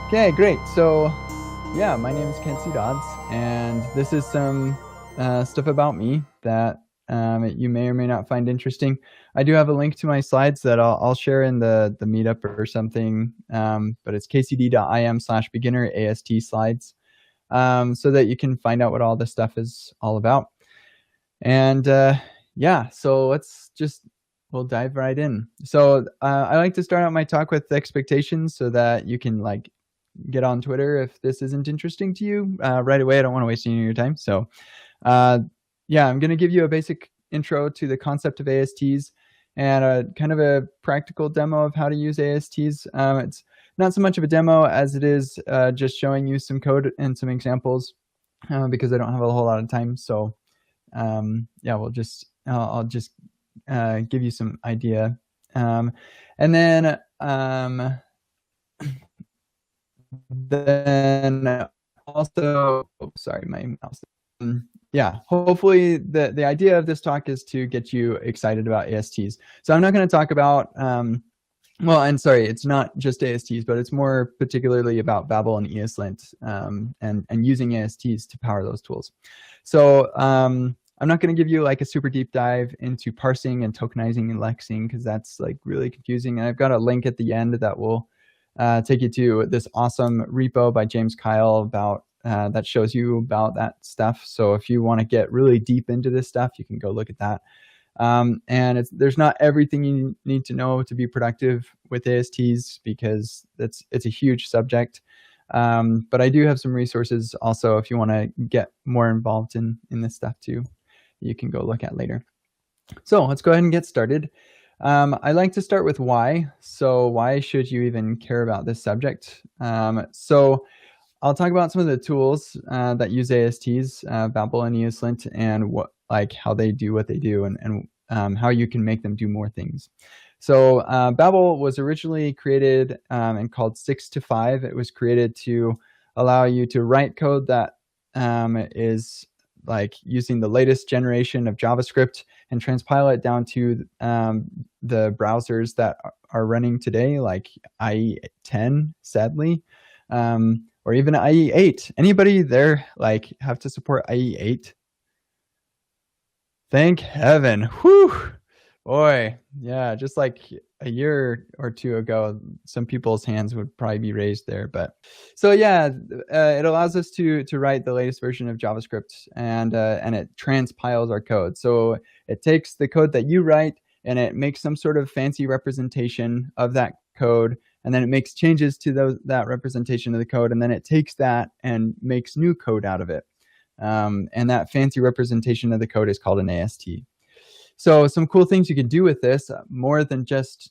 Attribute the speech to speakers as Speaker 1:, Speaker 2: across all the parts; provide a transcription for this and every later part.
Speaker 1: Okay, great. So, yeah, my name is Dodds, and this is some stuff about me that you may or may not find interesting. I do have a link to my slides that I'll share in the meetup or something, but it's kcd.im/beginner AST slides, so that you can find out what all this stuff is all about. And yeah, so we'll dive right in. So I like to start out my talk with expectations so that you can get on Twitter if this isn't interesting to you right away. I don't want to waste any of your time. So yeah, I'm going to give you a basic intro to the concept of ASTs and a kind of a practical demo of how to use ASTs. It's not so much of a demo as it is just showing you some code and some examples because I don't have a whole lot of time. So yeah, I'll just give you some idea. And then also, sorry, my mouse. Yeah, hopefully the idea of this talk is to get you excited about ASTs. So I'm not going to talk about, well, and sorry, it's not just ASTs, but it's more particularly about Babel and ESLint and using ASTs to power those tools. So I'm not going to give you like a super deep dive into parsing and tokenizing and lexing because that's like really confusing. And I've got a link at the end that will take you to this awesome repo by James Kyle about that shows you about that stuff. So if you want to get really deep into this stuff, you can go look at that. And there's not everything you need to know to be productive with ASTs because it's a huge subject. But I do have some resources also if you want to get more involved in this stuff too. You can go look at later. So let's go ahead and get started. I like to start with why. So why should you even care about this subject? So I'll talk about some of the tools that use ASTs, Babel and ESLint, and how they do what they do, and how you can make them do more things. So Babel was originally created and called 6 to 5. It was created to allow you to write code that is like using the latest generation of JavaScript and transpile it down to the browsers that are running today, like IE 10, sadly, or even IE 8. Anybody there like have to support IE 8? Thank heaven. Whew. Boy, yeah, just like a year or two ago, some people's hands would probably be raised there. But so yeah, it allows us to write the latest version of JavaScript, and it transpiles our code. So it takes the code that you write and it makes some sort of fancy representation of that code, and then it makes changes to that representation of the code, and then it takes that and makes new code out of it. And that fancy representation of the code is called an AST. So some cool things you can do with this, more than just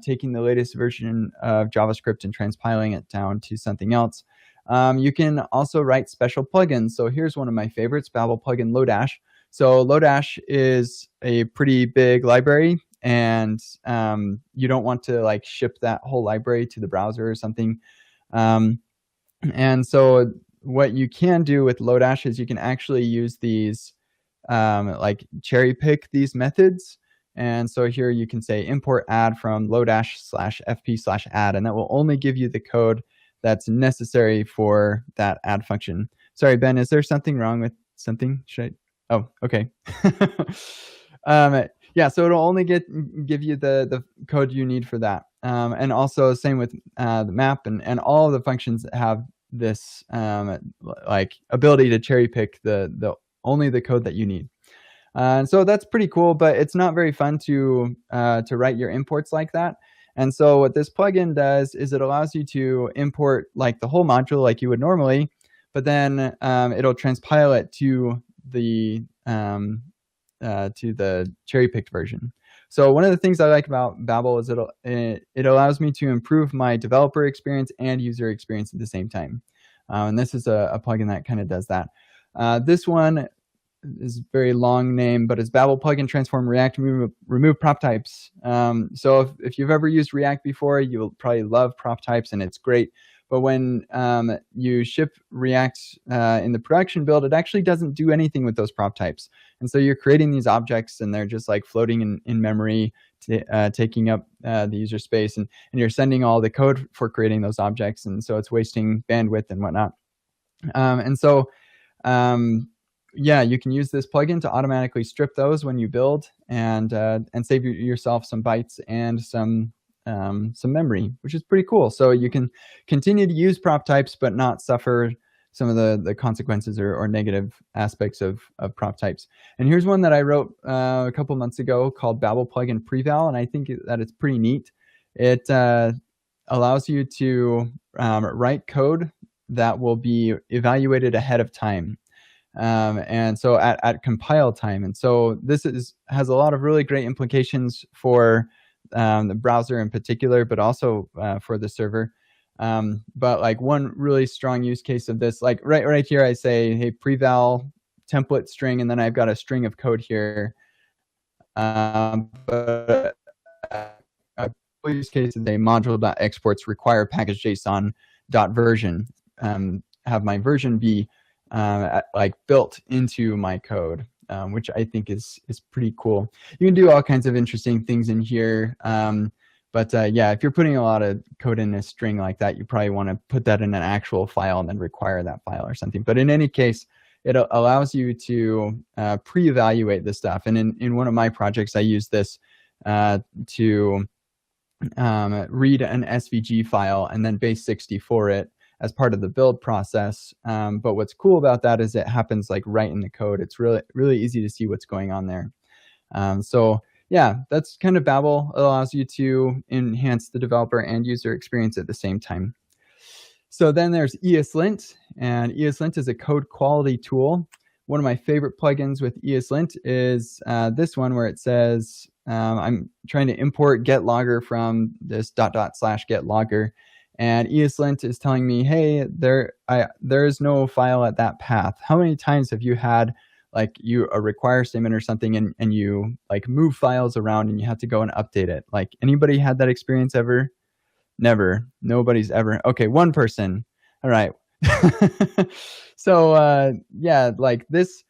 Speaker 1: taking the latest version of JavaScript and transpiling it down to something else. You can also write special plugins. So here's one of my favorites, Babel plugin Lodash. So Lodash is a pretty big library, and you don't want to like ship that whole library to the browser or something. And so what you can do with Lodash is you can actually use these like cherry pick these methods. And so here you can say import add from lodash/fp/add, and that will only give you the code that's necessary for that add function. Sorry, Ben, is there something wrong with something? Should I? Oh, okay. Yeah, so it'll only give you the code you need for that. And also same with the map and all of the functions that have this like ability to cherry pick the only the code that you need. And so that's pretty cool, but it's not very fun to write your imports like that. And so what this plugin does is it allows you to import like the whole module like you would normally, but then it'll transpile it to the cherry picked version. So one of the things I like about Babel is it allows me to improve my developer experience and user experience at the same time. And this is a plugin that kind of does that. This one is a very long name, but it's Babel plugin transform React remove prop types. So if you've ever used React before, you'll probably love prop types, and it's great. But when you ship React in the production build, it actually doesn't do anything with those prop types. And so you're creating these objects, and they're just like floating in memory taking up the user space, and you're sending all the code for creating those objects, and so it's wasting bandwidth and whatnot. And so yeah, you can use this plugin to automatically strip those when you build, and save yourself some bytes and some memory, which is pretty cool. So you can continue to use prop types, but not suffer some of the consequences or negative aspects of prop types. And here's one that I wrote a couple months ago called Babel Plugin Preval, and I think that it's pretty neat. It allows you to write code that will be evaluated ahead of time. And so at compile time. And so this has a lot of really great implications for the browser in particular, but also for the server. But like one really strong use case of this, like right here, I say, hey, preval template string, and then I've got a string of code here. But a use case is a module.exports require package JSON.version. Have my version be like built into my code, which I think is pretty cool. You can do all kinds of interesting things in here. But yeah, if you're putting a lot of code in a string like that, you probably want to put that in an actual file and then require that file or something. But in any case, it allows you to pre-evaluate this stuff. And in one of my projects, I use this to read an SVG file and then base 64 it as part of the build process. But what's cool about that is it happens like right in the code. It's really easy to see what's going on there. So yeah, that's kind of Babel. It allows you to enhance the developer and user experience at the same time. So then there's ESLint, and ESLint is a code quality tool. One of my favorite plugins with ESLint is this one where it says, I'm trying to import getlogger from this /getlogger, and ESLint is telling me, hey, there is no file at that path. How many times have you had like a require statement or something, and you like move files around and you have to go and update it? Like, anybody had that experience ever? Never. Nobody's ever. Okay, one person. All right. So yeah, like this,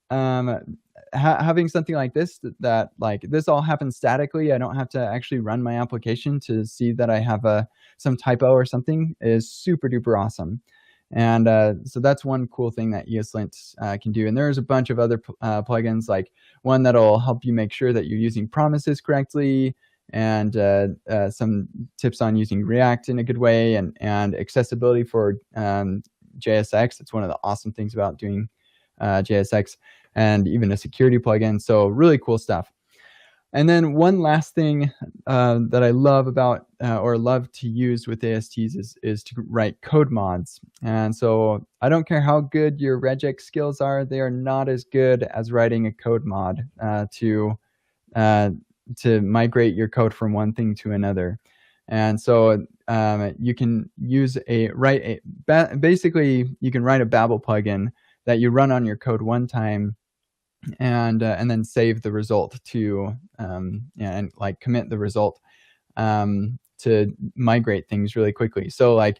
Speaker 1: having something like this that like this all happens statically. I don't have to actually run my application to see that I have some typo or something, is super duper awesome. And so that's one cool thing that ESLint can do. And there's a bunch of other plugins, like one that'll help you make sure that you're using promises correctly, and some tips on using React in a good way, and accessibility for JSX. It's one of the awesome things about doing JSX, and even a security plugin. So really cool stuff. And then one last thing that I love about or love to use with ASTs is to write code mods. And so I don't care how good your regex skills are, they are not as good as writing a code mod to migrate your code from one thing to another. And so you can use basically you can write a Babel plugin that you run on your code one time, and then save the result to and like commit the result to migrate things really quickly. So like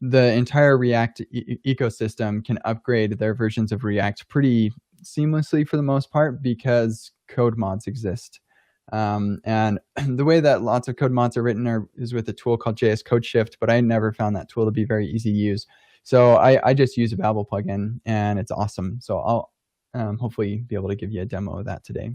Speaker 1: the entire React ecosystem can upgrade their versions of React pretty seamlessly for the most part, because code mods exist. And the way that lots of code mods are written is with a tool called JS Code Shift, but I never found that tool to be very easy to use. So I just use a Babel plugin, and it's awesome. So I'll hopefully be able to give you a demo of that today.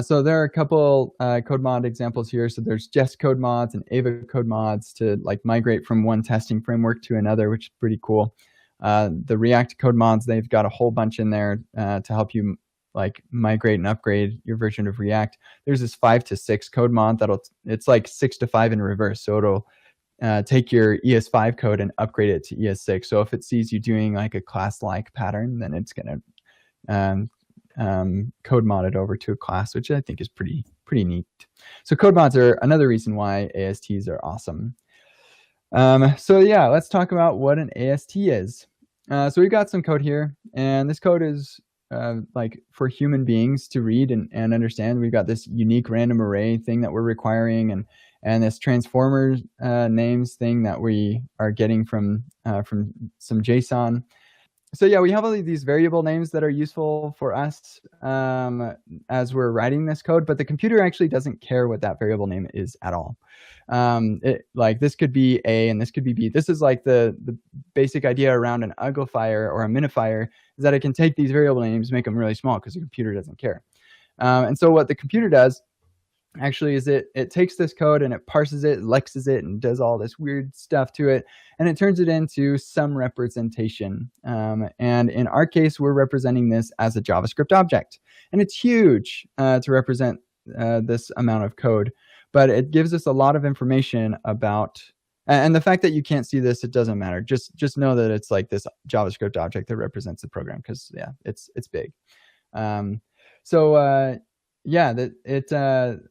Speaker 1: So there are a couple code mod examples here. So there's Jest code mods and Ava code mods to like migrate from one testing framework to another, which is pretty cool. The React code mods, they've got a whole bunch in there to help you like migrate and upgrade your version of React. There's this 5 to 6 code mod it's like 6 to 5 in reverse. So it'll take your ES5 code and upgrade it to ES6. So if it sees you doing like a class-like pattern, then it's gonna code mod it over to a class, which I think is pretty neat. So code mods are another reason why ASTs are awesome. So yeah, let's talk about what an AST is. So we've got some code here, and this code is like for human beings to read and understand. We've got this unique random array thing that we're requiring, and this transformer names thing that we are getting from some JSON. So yeah, we have all these variable names that are useful for us as we're writing this code, but the computer actually doesn't care what that variable name is at all. Like this could be A and this could be B. This is like the basic idea around an uglifier or a minifier, is that it can take these variable names, make them really small because the computer doesn't care. And so what the computer does actually is it takes this code and it parses it, lexes it, and does all this weird stuff to it, and it turns it into some representation. And in our case, we're representing this as a JavaScript object, and it's huge to represent this amount of code, but it gives us a lot of information about. And the fact that you can't see this, it doesn't matter. Just know that it's like this JavaScript object that represents the program, because yeah, it's big. Yeah,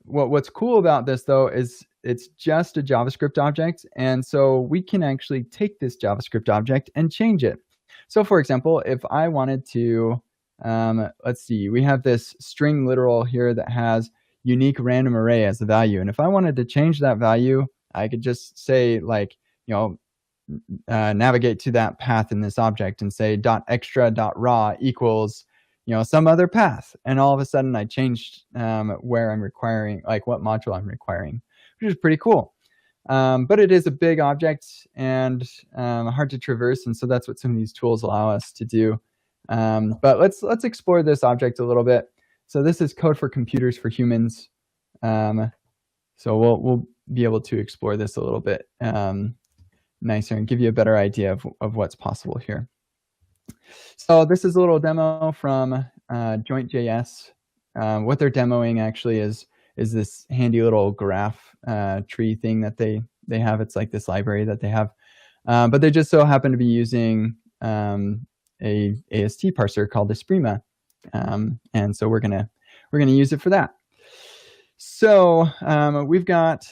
Speaker 1: what's cool about this though is it's just a JavaScript object, and so we can actually take this JavaScript object and change it. So for example, if I wanted to, let's see, we have this string literal here that has unique random array as the value, and if I wanted to change that value, I could just say, like, navigate to that path in this object and say .extra.raw equals some other path, and all of a sudden I changed where I'm requiring, like what module I'm requiring, which is pretty cool. But it is a big object and hard to traverse, and so that's what some of these tools allow us to do. But let's explore this object a little bit. So this is code for computers for humans. So we'll be able to explore this a little bit nicer and give you a better idea of what's possible here. So this is a little demo from Joint.js. What they're demoing actually is this handy little graph tree thing that they have. It's like this library that they have, but they just so happen to be using a AST parser called Esprima, and so we're gonna use it for that. So we've got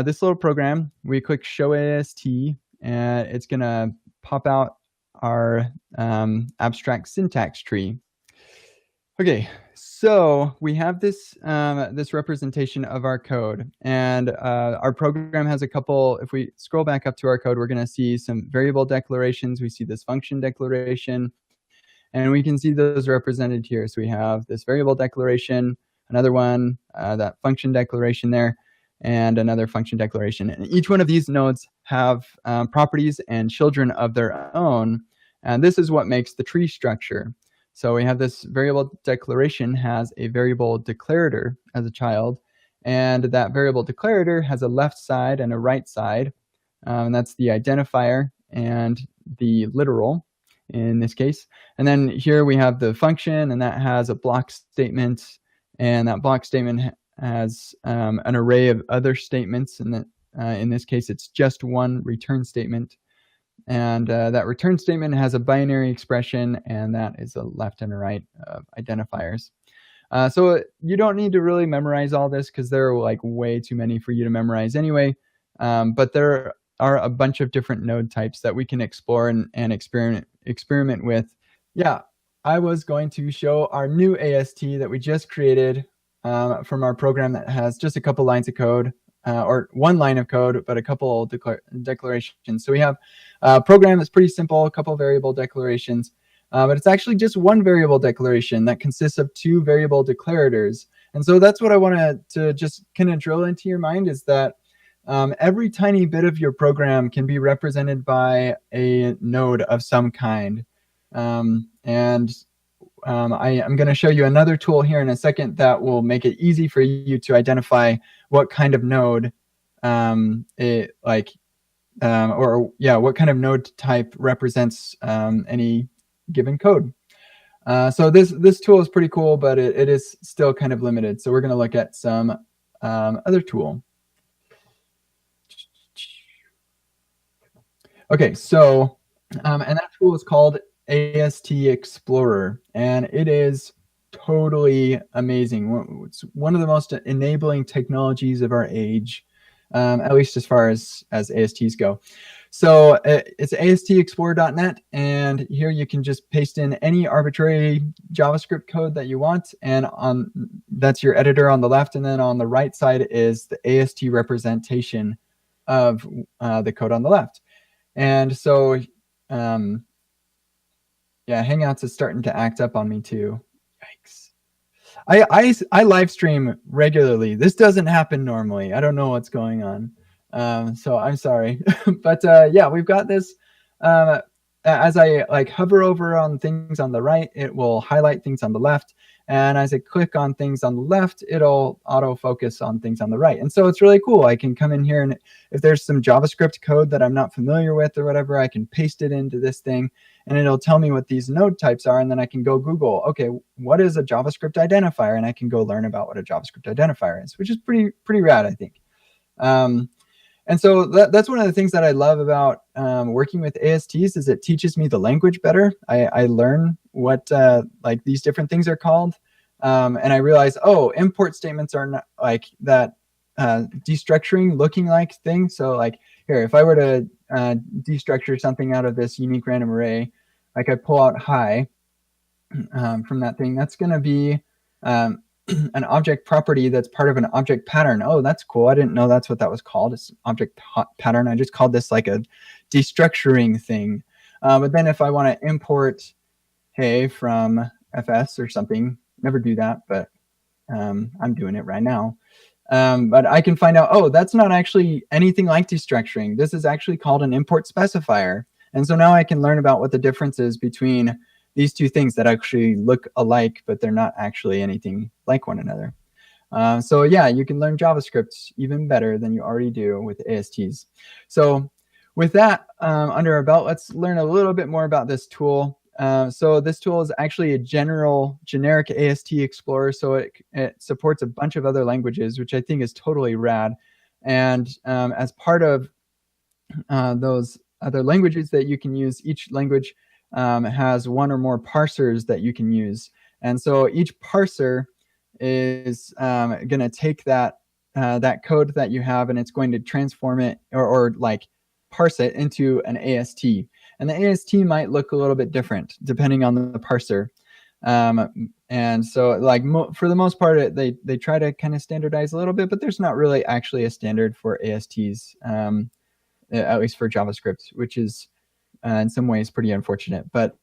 Speaker 1: this little program. We click show AST, and it's gonna pop out our abstract syntax tree. Okay, so we have this this representation of our code, and our program has a couple. If we scroll back up to our code, we're going to see some variable declarations. We see this function declaration, and we can see those represented here. So we have this variable declaration, another one, that function declaration there, and another function declaration. And each one of these nodes have properties and children of their own, and this is what makes the tree structure. So we have this variable declaration has a variable declarator as a child, and that variable declarator has a left side and a right side, and that's the identifier and the literal in this case. And then here we have the function, and that has a block statement, and that block statement has an array of other statements, and that in this case it's just one return statement. And that return statement has a binary expression, and that is a left and a right of identifiers. So you don't need to really memorize all this, because there are like way too many for you to memorize anyway. But there are a bunch of different node types that we can explore and experiment with. Yeah, I was going to show our new AST that we just created from our program that has just a couple lines of code. Or one line of code, but a couple declarations. So we have a program that's pretty simple, a couple variable declarations, but it's actually just one variable declaration that consists of two variable declarators. And so that's what I want to just kind of drill into your mind, is that every tiny bit of your program can be represented by a node of some kind. I am going to show you another tool here in a second that will make it easy for you to identify what kind of node what kind of node type represents any given code. So this tool is pretty cool, but it is still kind of limited. So we're going to look at some other tool. Okay, so and that tool is called Ast Explorer, and it is totally amazing. It's one of the most enabling technologies of our age, at least as far as ASTs go. So it's astexplorer.net, and here you can just paste in any arbitrary JavaScript code that you want, and that's your editor on the left, and then on the right side is the AST representation of the code on the left. And so Yeah, Hangouts is starting to act up on me too. Yikes. I live stream regularly. This doesn't happen normally. I don't know what's going on. So I'm sorry. But yeah, we've got this. As I like hover over on things on the right, it will highlight things on the left. And as I click on things on the left, it'll auto focus on things on the right. And so it's really cool. I can come in here, and if there's some JavaScript code that I'm not familiar with or whatever, I can paste it into this thing, and it'll tell me what these node types are. And then I can go Google, okay, what is a JavaScript identifier? And I can go learn about what a JavaScript identifier is, which is pretty rad, I think. And so that's one of the things that I love about working with ASTs is it teaches me the language better. I learn what like these different things are called. And I realize, oh, import statements are not like that destructuring looking like thing. So like here, if I were to destructure something out of this unique random array, like I pull out hi from that thing, that's going to be an object property that's part of an object pattern. Oh, that's cool. I didn't know that's what that was called. It's an object pattern. I just called this like a destructuring thing. But then if I want to import, hey, from FS or something, never do that, but I'm doing it right now. But I can find out, oh, that's not actually anything like destructuring. This is actually called an import specifier. And so now I can learn about what the difference is between these two things that actually look alike, but they're not actually anything like one another. So yeah, you can learn JavaScript even better than you already do with ASTs. So with that under our belt, let's learn a little bit more about this tool. So this tool is actually a generic AST Explorer. So it supports a bunch of other languages, which I think is totally rad. And as part of those other languages that you can use, each language has one or more parsers that you can use. And so each parser is going to take that code that you have, and it's going to transform it or like parse it into an AST. And the AST might look a little bit different depending on the parser. And so like for the most part, they try to kind of standardize a little bit, but there's not really actually a standard for ASTs, at least for JavaScript, which is in some ways pretty unfortunate. But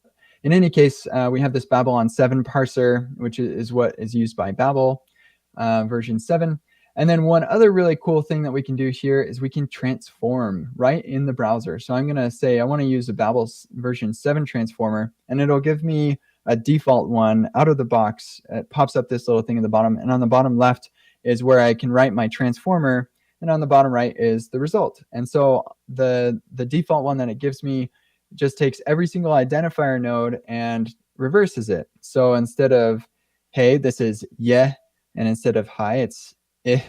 Speaker 1: in any case, we have this Babel 7 parser, which is what is used by Babel version 7. And then one other really cool thing that we can do here is we can transform right in the browser. So I'm going to say I want to use a Babel version 7 transformer, and it'll give me a default one out of the box. It pops up this little thing at the bottom, and on the bottom left is where I can write my transformer, and on the bottom right is the result. And so the default one that it gives me just takes every single identifier node and reverses it. So instead of, hey, this is yeah, and instead of hi, it's eh.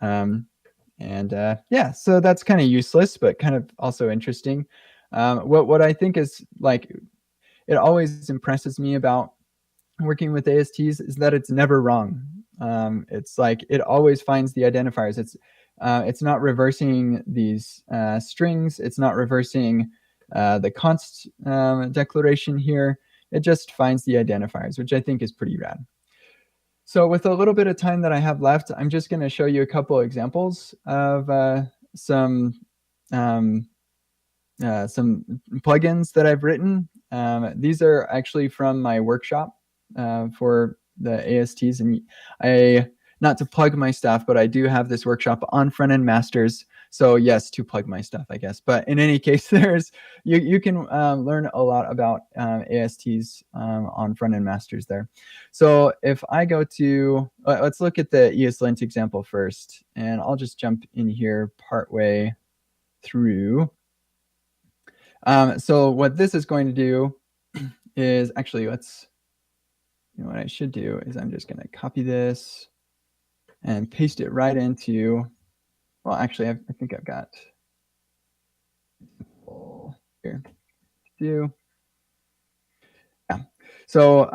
Speaker 1: Yeah, so that's kind of useless, but kind of also interesting. What I think is like, it always impresses me about working with ASTs is that it's never wrong. It's like it always finds the identifiers. It's not reversing these strings. It's not reversing the const declaration here. It just finds the identifiers, which I think is pretty rad. So with a little bit of time that I have left, I'm just going to show you a couple examples of some plugins that I've written. These are actually from my workshop for the ASTs, and not to plug my stuff, but I do have this workshop on front-end masters. So yes, to plug my stuff, I guess. But in any case, you can learn a lot about ASTs on front-end masters there. So if I go to, let's look at the ESLint example first, and I'll just jump in here partway through. So what this is going to do is actually, what I should do is I'm just going to copy this and paste it right into, well, actually, I think I've got here to do. Yeah. So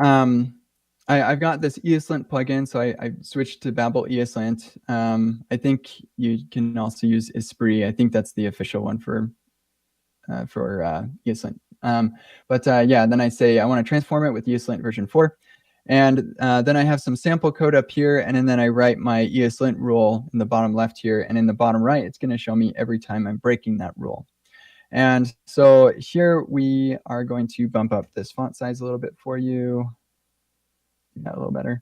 Speaker 1: I've got this ESLint plugin, so I switched to Babel ESLint. I think you can also use Esprit. I think that's the official one for ESLint. Yeah, then I say I want to transform it with ESLint version 4. And then I have some sample code up here, and then I write my ESLint rule in the bottom left here, and in the bottom right, it's going to show me every time I'm breaking that rule. And so here we are going to bump up this font size a little bit for you. Do that a little better.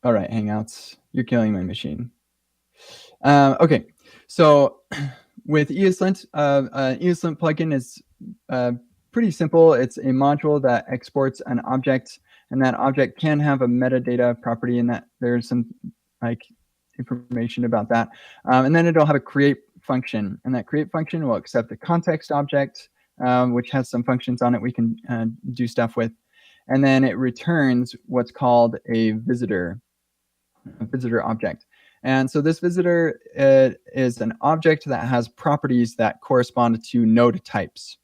Speaker 1: All right, Hangouts, you're killing my machine. Okay, so with ESLint, ESLint plugin is pretty simple. It's a module that exports an object, and that object can have a metadata property, and that there's some like information about that. And then it'll have a create function, and that create function will accept a context object, which has some functions on it we can do stuff with. And then it returns what's called a visitor object. And so this visitor is an object that has properties that correspond to node types.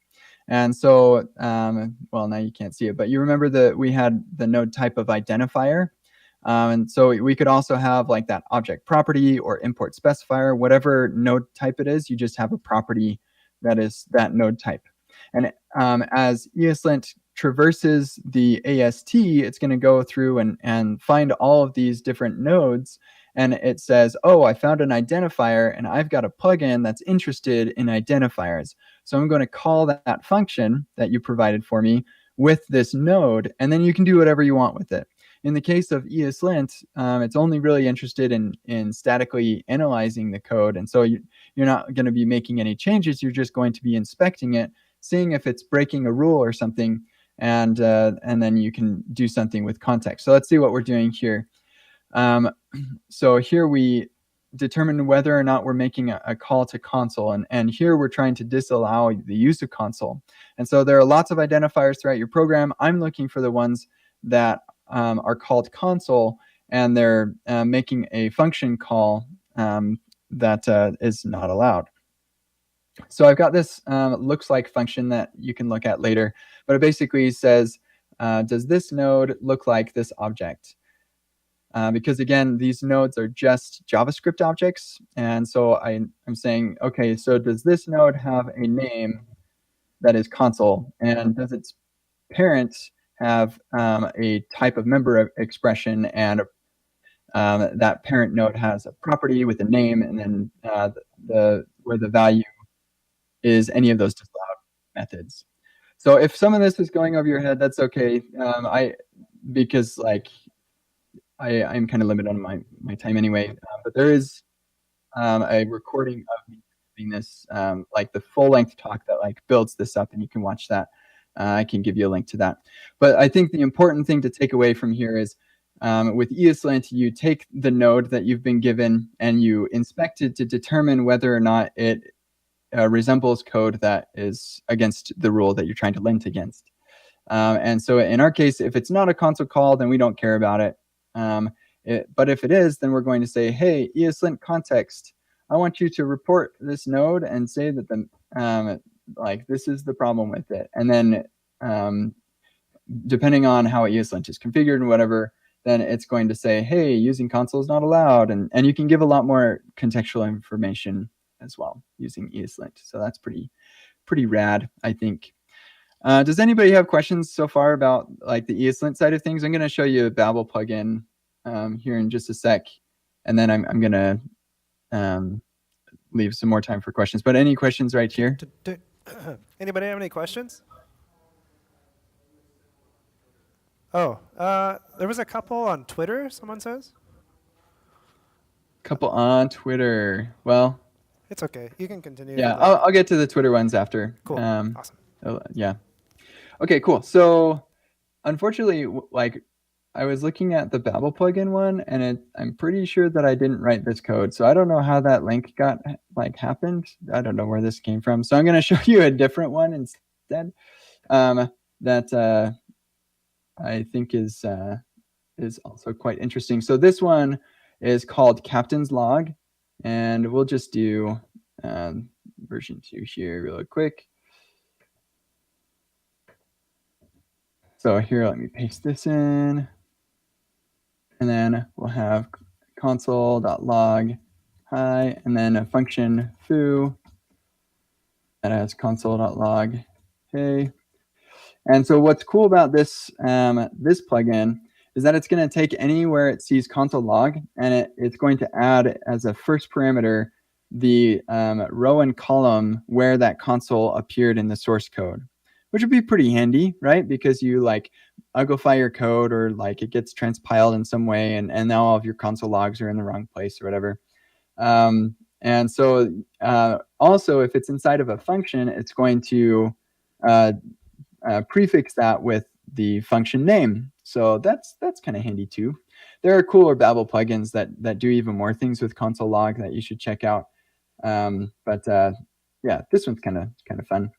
Speaker 1: And so, well, now you can't see it, but you remember that we had the node type of identifier. And so we could also have like that object property or import specifier, whatever node type it is, you just have a property that is that node type. And as ESLint traverses the AST, it's going to go through and find all of these different nodes. And it says, oh, I found an identifier, and I've got a plugin that's interested in identifiers. So I'm going to call that function that you provided for me with this node, and then you can do whatever you want with it. In the case of ESLint, it's only really interested in statically analyzing the code. And so you're not going to be making any changes. You're just going to be inspecting it, seeing if it's breaking a rule or something, and then you can do something with context. So let's see what we're doing here. So here we determine whether or not we're making a call to console, and here we're trying to disallow the use of console. And so there are lots of identifiers throughout your program. I'm looking for the ones that are called console, and they're making a function call that is not allowed. So I've got this looks like function that you can look at later, but it basically says, does this node look like this object? Because again, these nodes are just JavaScript objects. And so I'm saying, okay, so does this node have a name that is console? And does its parent have a type of member expression, and that parent node has a property with a name, and then where the value is any of those disallowed methods. So if some of this is going over your head, that's okay. Because like I'm kind of limited on my time anyway. But there is a recording of me doing this, like the full length talk that like builds this up, and you can watch that. I can give you a link to that. But I think the important thing to take away from here is with ESLint, you take the node that you've been given and you inspect it to determine whether or not it resembles code that is against the rule that you're trying to lint against. And so in our case, if it's not a console call, then we don't care about it. But if it is, then we're going to say, hey, ESLint context, I want you to report this node and say that like this is the problem with it. And then depending on how ESLint is configured and whatever, then it's going to say, hey, using console is not allowed. And you can give a lot more contextual information as well using ESLint. So that's pretty rad, I think. Does anybody have questions so far about like the ESLint side of things? I'm going to show you a Babel plugin here in just a sec, and then I'm going to leave some more time for questions. But any questions right here?
Speaker 2: Anybody have any questions? Oh, there was a couple on Twitter, someone says.
Speaker 1: Couple on Twitter. Well,
Speaker 2: it's okay. You can continue.
Speaker 1: Yeah, I'll get to the Twitter ones after.
Speaker 2: Cool. Awesome.
Speaker 1: Yeah. Okay, cool. So unfortunately, like I was looking at the Babel plugin one, and I'm pretty sure that I didn't write this code. So I don't know how that link got happened. I don't know where this came from. So I'm going to show you a different one instead that I think is also quite interesting. So this one is called Captain's Log, and we'll just do version 2 here real quick. So here, let me paste this in. And then we'll have console.log hi, and then a function foo that has console.log hey. And so what's cool about this this plugin is that it's going to take anywhere it sees console log, and it's going to add as a first parameter the row and column where that console appeared in the source code, which would be pretty handy, right? Because you like uglify your code, or like it gets transpiled in some way, and now all of your console logs are in the wrong place or whatever. And so also, if it's inside of a function, it's going to prefix that with the function name. So that's kind of handy too. There are cooler Babel plugins that do even more things with console log that you should check out. Yeah, this one's kind of fun.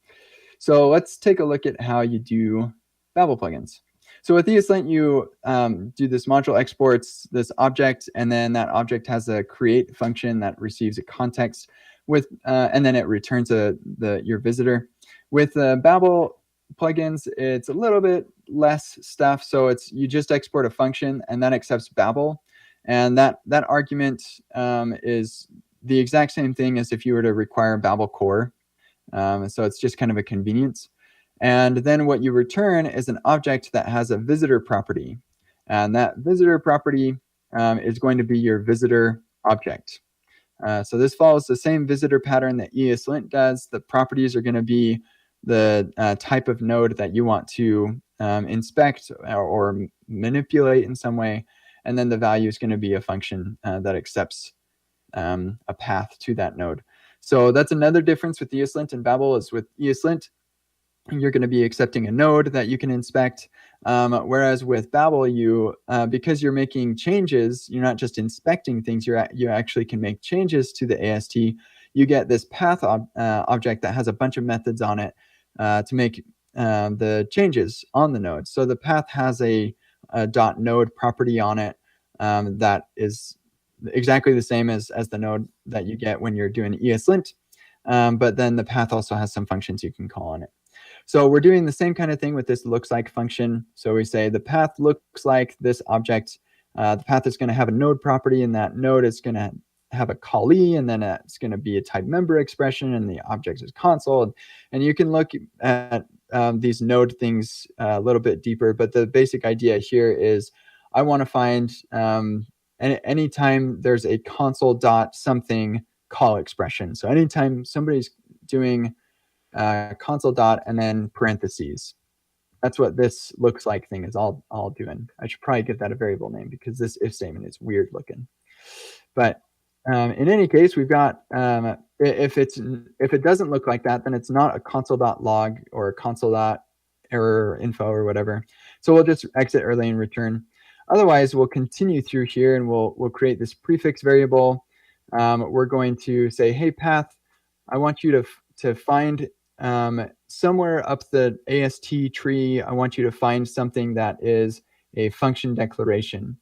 Speaker 1: So let's take a look at how you do Babel plugins. So with ESLint, you do this module exports this object, and then that object has a create function that receives a context with, and then it returns your visitor. With Babel plugins, it's a little bit less stuff. So you just export a function, and that accepts Babel, and that argument is the exact same thing as if you were to require Babel core. So it's just kind of a convenience. And then what you return is an object that has a visitor property. And that visitor property is going to be your visitor object. So this follows the same visitor pattern that ESLint does. The properties are going to be the type of node that you want to inspect or manipulate in some way. And then the value is going to be a function that accepts a path to that node. So that's another difference with ESLint and Babel. Is with ESLint, you're going to be accepting a node that you can inspect, whereas with Babel, because you're making changes, you're not just inspecting things. You actually can make changes to the AST. You get this path object that has a bunch of methods on it to make the changes on the node. So the path has a .node property on it that is exactly the same as the node that you get when you're doing ESLint, but then the path also has some functions you can call on it. So we're doing the same kind of thing with this looks like function. So we say the path looks like this object. The path is going to have a node property, and that node is going to have a callee, and then it's going to be a type member expression, and the object is console. And you can look at these node things a little bit deeper, but the basic idea here is I want to find anytime there's a console dot something call expression. So anytime somebody's doing console dot and then parentheses, that's what this looks like thing is all doing. I should probably give that a variable name because this if statement is weird looking. But in any case, we've got if it doesn't look like that, then it's not a console.log or a console.error info or whatever. So we'll just exit early and return. Otherwise, we'll continue through here, and we'll create this prefix variable. We're going to say, hey, path, I want you to find somewhere up the AST tree, I want you to find something that is a function declaration.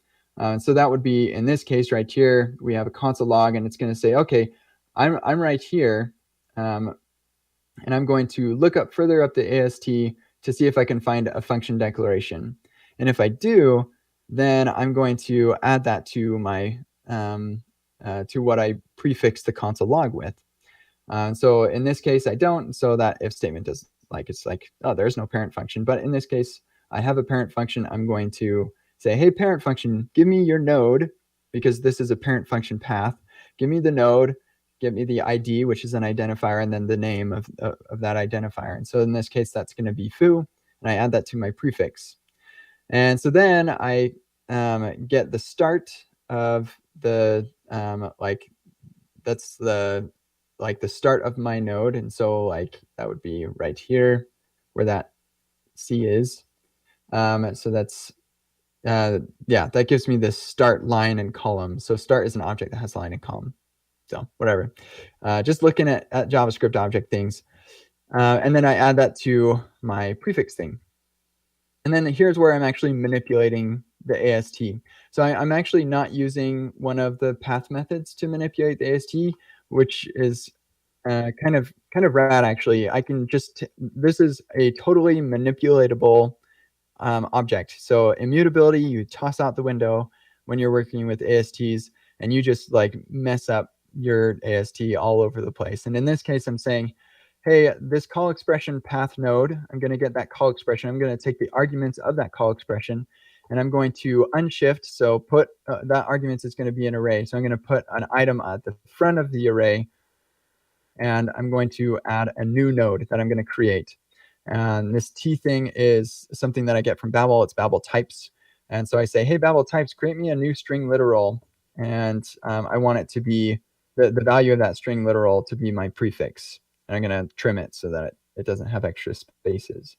Speaker 1: So that would be, in this case right here, we have a console log, and it's going to say, okay, I'm right here, and I'm going to look up further up the AST to see if I can find a function declaration. And if I do, then I'm going to add that to my to what I prefix the console log with. So in this case, I don't. So that if statement does it's like, oh, there's no parent function. But in this case, I have a parent function. I'm going to say, hey, parent function, give me your node, because this is a parent function path. Give me the node, give me the ID, which is an identifier, and then the name of that identifier. And so in this case, that's going to be foo, and I add that to my prefix. And so then I get the start of the that's the start of my node. And so that would be right here where that C is. So that's yeah, that gives me this start line and column. So start is an object that has line and column. So whatever. Just looking at JavaScript object things. And then I add that to my prefix thing. And then here's where I'm actually manipulating the AST. So I'm actually not using one of the path methods to manipulate the AST, which is kind of rad actually. I can just, this is a totally manipulatable object. So immutability, you toss out the window when you're working with ASTs, and you just mess up your AST all over the place. And in this case, I'm saying, hey, this call expression path node, I'm going to get that call expression. I'm going to take the arguments of that call expression, and I'm going to unshift. So put that argument is going to be an array. So I'm going to put an item at the front of the array, and I'm going to add a new node that I'm going to create. And this T thing is something that I get from Babel. It's Babel types. And so I say, hey, Babel types, create me a new string literal. And I want it to be the value of that string literal to be my prefix. And I'm going to trim it so that it doesn't have extra spaces.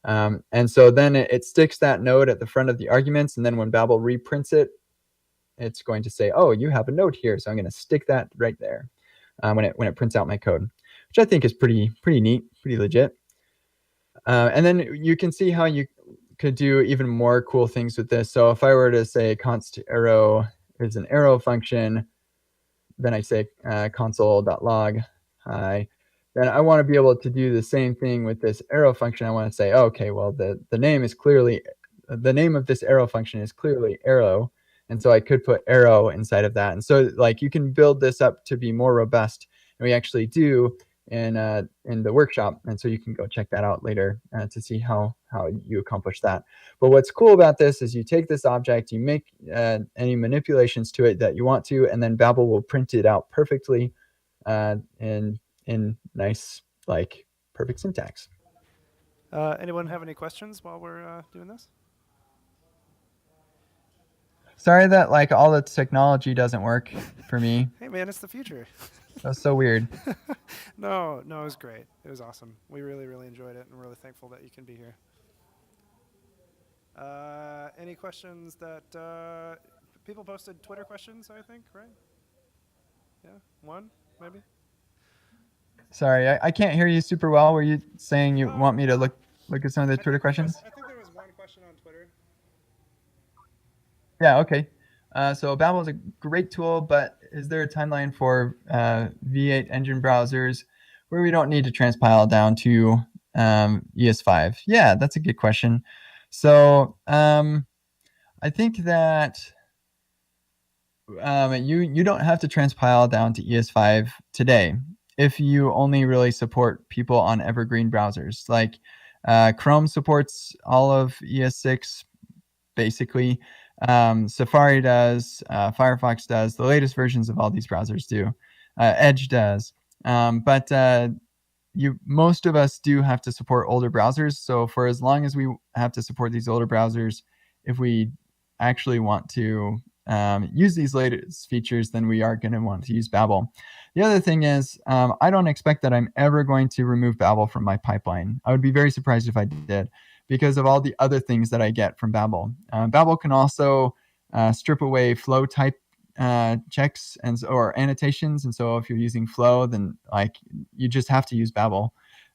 Speaker 1: And so then it sticks that node at the front of the arguments. And then when Babel reprints it, it's going to say, oh, you have a node here. So I'm going to stick that right there when it prints out my code, which I think is pretty neat, pretty legit. And then you can see how you could do even more cool things with this. So if I were to say const arrow is an arrow function, then I say console.log hi, then I want to be able to do the same thing with this arrow function. I want to say, oh, okay, well, the name of this arrow function is clearly arrow. And so I could put arrow inside of that. And so like you can build this up to be more robust. And we actually do in the workshop. And so you can go check that out later to see how you accomplish that. But what's cool about this is you take this object, you make any manipulations to it that you want to, and then Babel will print it out perfectly in nice, like, perfect syntax.
Speaker 2: Anyone have any questions while we're doing this?
Speaker 1: Sorry that like all the technology doesn't work for me.
Speaker 2: Hey man, it's the future.
Speaker 1: That's so weird.
Speaker 2: No, it was great. It was awesome. We really enjoyed it, and we're really thankful that you can be here. Any questions that people posted Twitter questions, I think, right? Yeah, one maybe.
Speaker 1: Sorry, I can't hear you super well. Were you saying you want me to look at some of the Twitter questions?
Speaker 2: I think there was one question on Twitter.
Speaker 1: Yeah, okay. So Babel is a great tool, but is there a timeline for V8 engine browsers where we don't need to transpile down to ES5? Yeah, that's a good question. So I think that you don't have to transpile down to ES5 today if you only really support people on evergreen browsers. Like Chrome supports all of ES6 basically. Safari does, Firefox does, the latest versions of all these browsers do, Edge does, but most of us do have to support older browsers. So for as long as we have to support these older browsers, if we actually want to use these latest features, then we are going to want to use Babel. The other thing is, I don't expect that I'm ever going to remove Babel from my pipeline. I would be very surprised if I did, because of all the other things that I get from Babel. Babel can also strip away flow type checks or annotations. And so if you're using flow, then like you just have to use Babel,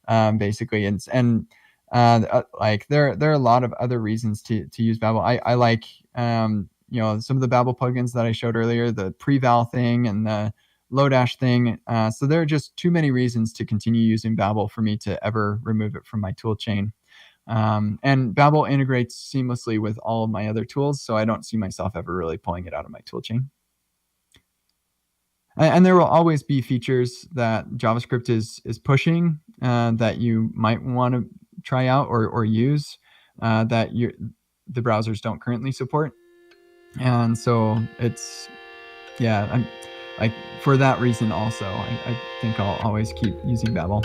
Speaker 1: basically. And like there are a lot of other reasons to use Babel. I like some of the Babel plugins that I showed earlier, the preval thing and the Lodash thing. So there are just too many reasons to continue using Babel for me to ever remove it from my tool chain. And Babel integrates seamlessly with all of my other tools, so I don't see myself ever really pulling it out of my toolchain. And there will always be features that JavaScript is pushing that you might want to try out or use that the browsers don't currently support. And so it's, yeah, I'm like for that reason also, I think I'll always keep using Babel.